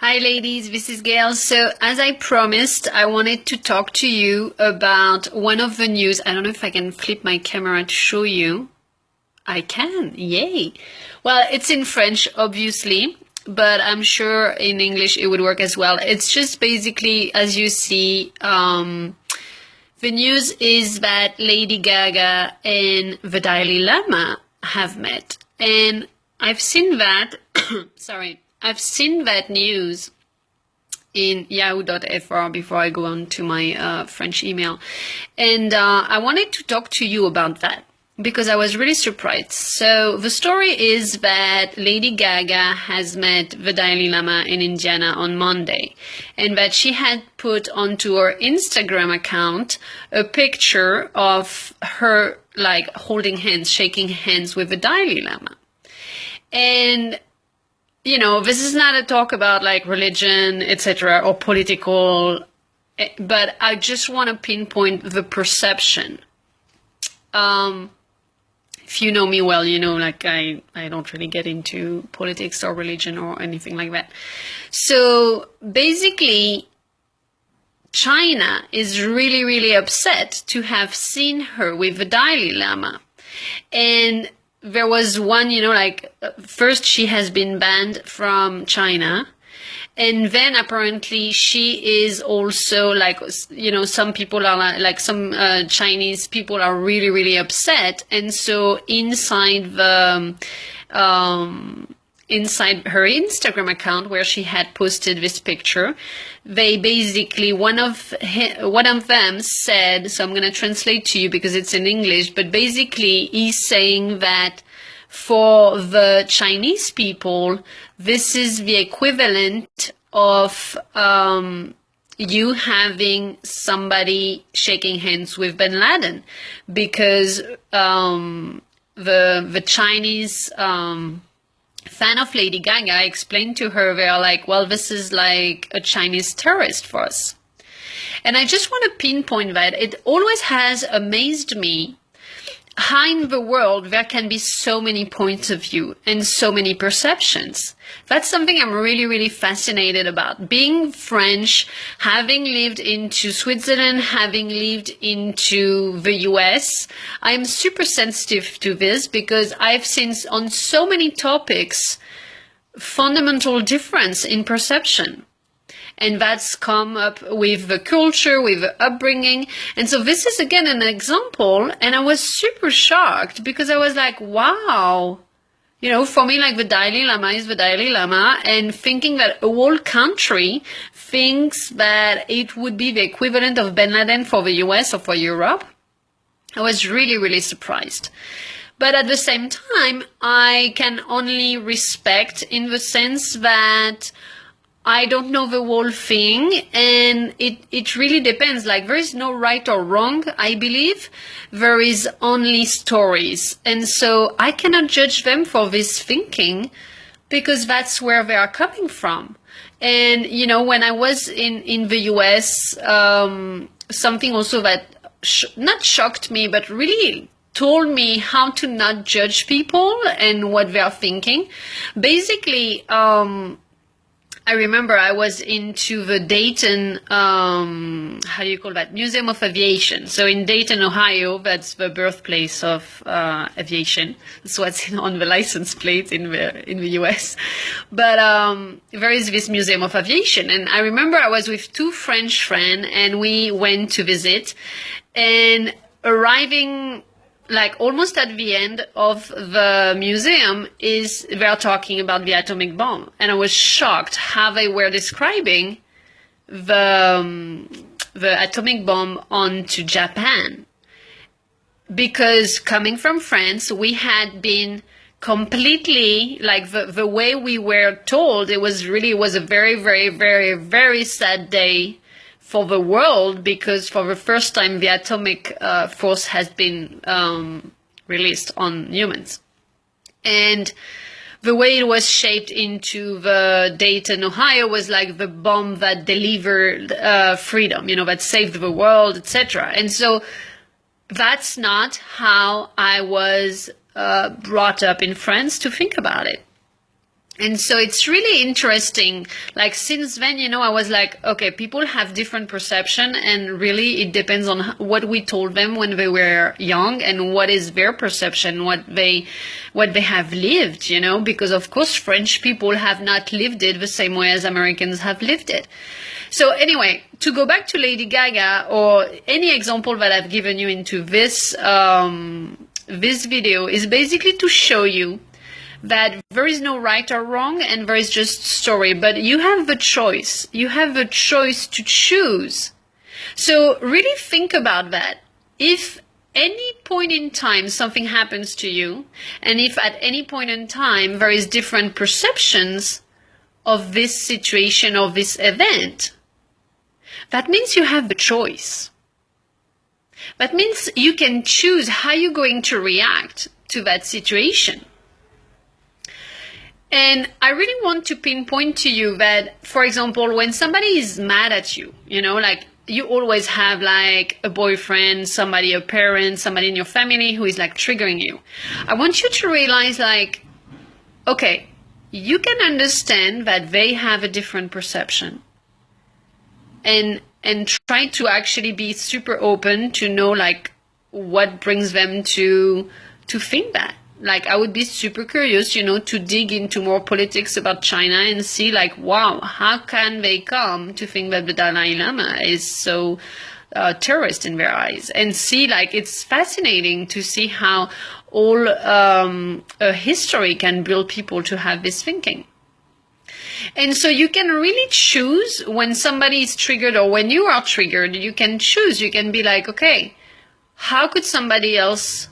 Hi ladies, this is Gail. So as I promised, I wanted to talk to you about one of the news. I don't know if I can flip my camera to show you. I can, yay. Well, it's in French, obviously, but I'm sure in English it would work as well. It's just basically, as you see, the news is that Lady Gaga and the Dalai-Lama have met. And I've seen that, I've seen that news in yahoo.fr before I go on to my French email. And I wanted to talk to you about that because I was really surprised. So the story is that Lady Gaga has met the Dalai-Lama in Indiana on Monday, and that she had put onto her Instagram account a picture of her like holding hands, shaking hands with the Dalai-Lama. And you know, this is not a talk about like religion, etc., or political, but I just want to pinpoint the perception. If you know me well, you know, like I don't really get into politics or religion or anything like that. So basically, China is really, really upset to have seen her with the Dalai Lama. And there was one, you know, like first she has been banned from China, and then apparently she is also like, you know, some people are like some Chinese people are really, really upset. And so inside the inside her Instagram account where she had posted this picture, they basically, one of them said, so I'm going to translate to you because it's in English, but basically he's saying that for the Chinese people, this is the equivalent of you having somebody shaking hands with Bin Laden, because the Chinese fan of Lady Gaga explained to her, they're like, well, this is like a Chinese terrorist for us. And I just want to pinpoint that it always has amazed me how in the world there can be so many points of view and so many perceptions. That's something I'm really, really fascinated about. Being French, having lived into Switzerland, having lived into the US, I'm super sensitive to this because I've seen on so many topics fundamental difference in perception. And that's come up with the culture, with the upbringing. And so this is again an example. And I was super shocked because I was like, wow. You know, for me, like the Dalai Lama is the Dalai Lama, and thinking that a whole country thinks that it would be the equivalent of Bin Laden for the US or for Europe, I was really, really surprised. But at the same time, I can only respect in the sense that I don't know the whole thing, and it really depends. Like, there is no right or wrong, I believe. There is only stories. And so I cannot judge them for this thinking because that's where they are coming from. And, you know, when I was in the US, something also that not shocked me, but really told me how to not judge people and what they are thinking. Basically, I remember I was into the Dayton, how do you call that, Museum of Aviation. So in Dayton, Ohio, that's the birthplace of aviation. That's what's on the license plate in the US. But there is this Museum of Aviation. And I remember I was with two French friends and we went to visit, and arriving like almost at the end of the museum they are talking about the atomic bomb. And I was shocked how they were describing the atomic bomb onto Japan. Because coming from France, we had been completely, like the way we were told, it was a very, very, very, very sad day for the world, because for the first time the atomic force has been released on humans. And the way it was shaped into the Dayton, Ohio was like the bomb that delivered freedom, you know, that saved the world, etc. And so that's not how I was brought up in France to think about it. And so it's really interesting. Like since then, I was like, okay, people have different perception, and really it depends on what we told them when they were young and what is their perception, what they have lived, because of course French people have not lived it the same way as Americans have lived it. So anyway, to go back to Lady Gaga or any example that I've given you into this this video is basically to show you that there is no right or wrong and there is just story, but you have the choice. You have the choice to choose. So really think about that. If any point in time something happens to you, and if at any point in time there is different perceptions of this situation or this event, that means you have the choice. That means you can choose how you're going to react to that situation. And I really want to pinpoint to you that, for example, when somebody is mad at you, like you always have like a boyfriend, somebody, a parent, somebody in your family who is like triggering you. I want you to realize like, okay, you can understand that they have a different perception. And try to actually be super open to know like what brings them to think that. Like I would be super curious, to dig into more politics about China and see like, wow, how can they come to think that the Dalai-Lama is so terrorist in their eyes? And see like, it's fascinating to see how all a history can build people to have this thinking. And so you can really choose when somebody is triggered or when you are triggered, you can choose. You can be like, okay, how could somebody else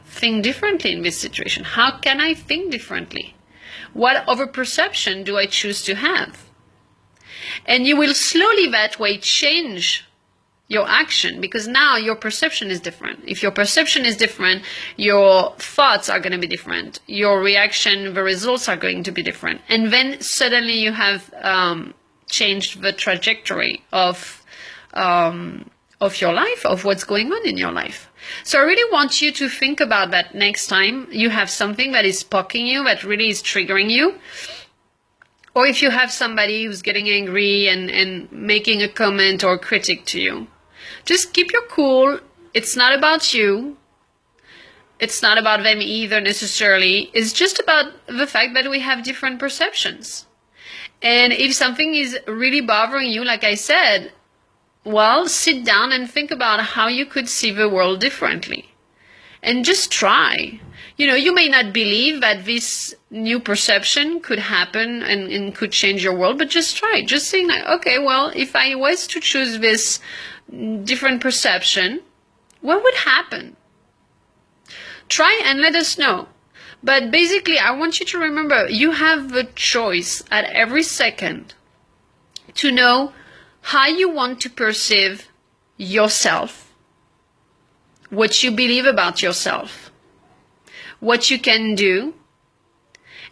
think differently in this situation? How can I think differently? What other perception do I choose to have? And you will slowly that way change your action, because now your perception is different. If your perception is different, your thoughts are going to be different. Your reaction, the results are going to be different. And then suddenly you have changed the trajectory of your life, of what's going on in your life. So I really want you to think about that next time you have something that is poking you, that really is triggering you. Or if you have somebody who's getting angry and making a comment or critic to you. Just keep your cool. It's not about you. It's not about them either necessarily. It's just about the fact that we have different perceptions. And if something is really bothering you, like I said, well, sit down and think about how you could see the world differently. And just try. You may not believe that this new perception could happen and could change your world, but just try. Just saying like, okay, well, if I was to choose this different perception, what would happen? Try and let us know. But basically, I want you to remember, you have the choice at every second to know how you want to perceive yourself, what you believe about yourself, what you can do.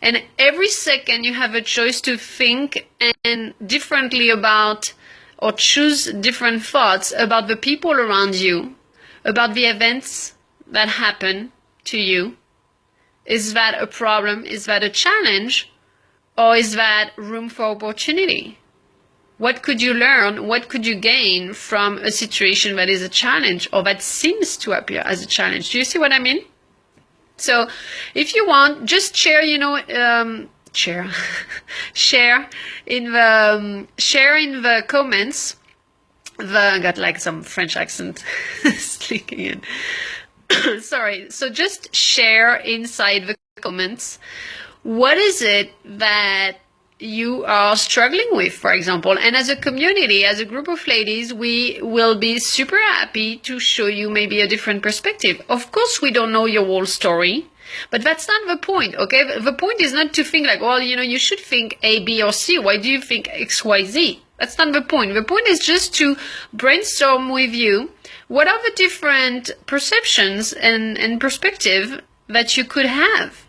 And every second you have a choice to think and differently about, or choose different thoughts about the people around you, about the events that happen to you. Is that a problem? Is that a challenge? Or is that room for opportunity? What could you learn? What could you gain from a situation that is a challenge or that seems to appear as a challenge? Do you see what I mean? So if you want, just share, share in the comments. I got like some French accent sneaking in. Sorry. So just share inside the comments. What is it that you are struggling with, for example? And as a community, as a group of ladies, we will be super happy to show you maybe a different perspective. Of course, we don't know your whole story, but that's not the point, okay? The point is not to think like, well, you should think A, B, or C. Why do you think X, Y, Z? That's not the point. The point is just to brainstorm with you what are the different perceptions and perspective that you could have.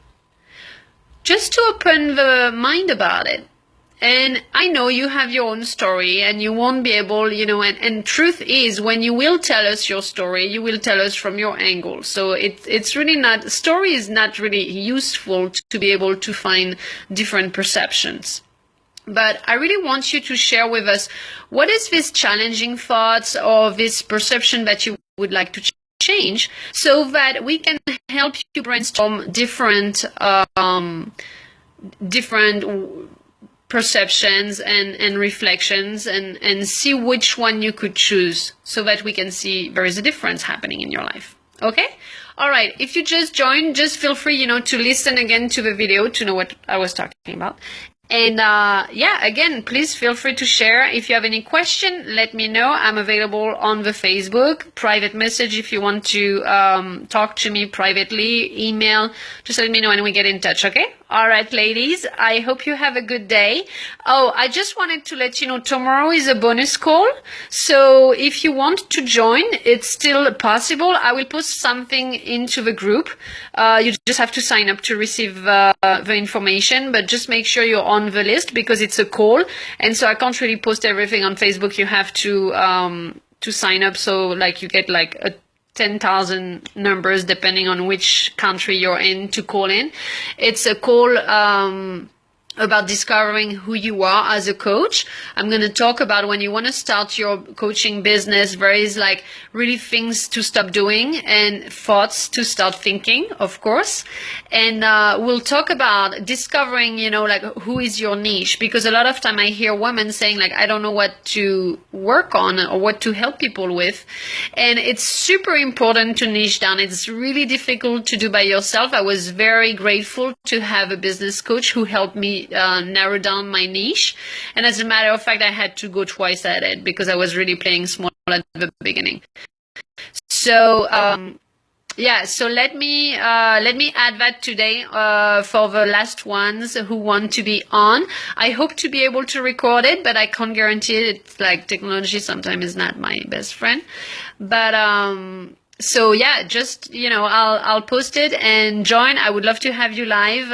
Just to open the mind about it And I know you have your own story and you won't be able, and truth is when you will tell us your story, you will tell us from your angle. So it's really not, story is not really useful to be able to find different perceptions. But I really want you to share with us, what is this challenging thoughts or this perception that you would like to change, so that we can help you brainstorm different perceptions and reflections and see which one you could choose, so that we can see there is a difference happening in your life. Okay? All right. If you just joined, just feel free, to listen again to the video to know what I was talking about. And yeah, again, please feel free to share. If you have any question, let me know. I'm available on the Facebook, private message if you want to talk to me privately, email. Just let me know and we get in touch, okay? All right, ladies, I hope you have a good day. Oh, I just wanted to let you know tomorrow is a bonus call. So if you want to join, it's still possible. I will post something into the group. You just have to sign up to receive the information, but just make sure you're on the list because it's a call. And so I can't really post everything on Facebook. You have to sign up. So like you get like a 10,000 numbers depending on which country you're in to call in. It's a call about discovering who you are as a coach. I'm going to talk about when you want to start your coaching business, there is like really things to stop doing and thoughts to start thinking, of course. And we'll talk about discovering, like who is your niche, because a lot of time I hear women saying like, I don't know what to work on or what to help people with. And it's super important to niche down. It's really difficult to do by yourself. I was very grateful to have a business coach who helped me narrow down my niche. And as a matter of fact, I had to go twice at it because I was really playing small at the beginning. So yeah, so let me add that today for the last ones who want to be on. I hope to be able to record it, but I can't guarantee it. It's like technology sometimes is not my best friend. But so yeah, just I'll post it and join. I would love to have you live.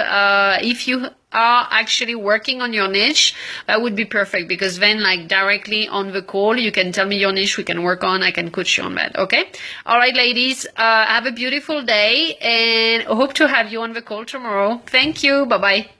If you are actually working on your niche, that would be perfect, because then like directly on the call you can tell me your niche, we can work on, I can coach you on that. Okay? All right, ladies, have a beautiful day and hope to have you on the call tomorrow. Thank you. Bye-bye.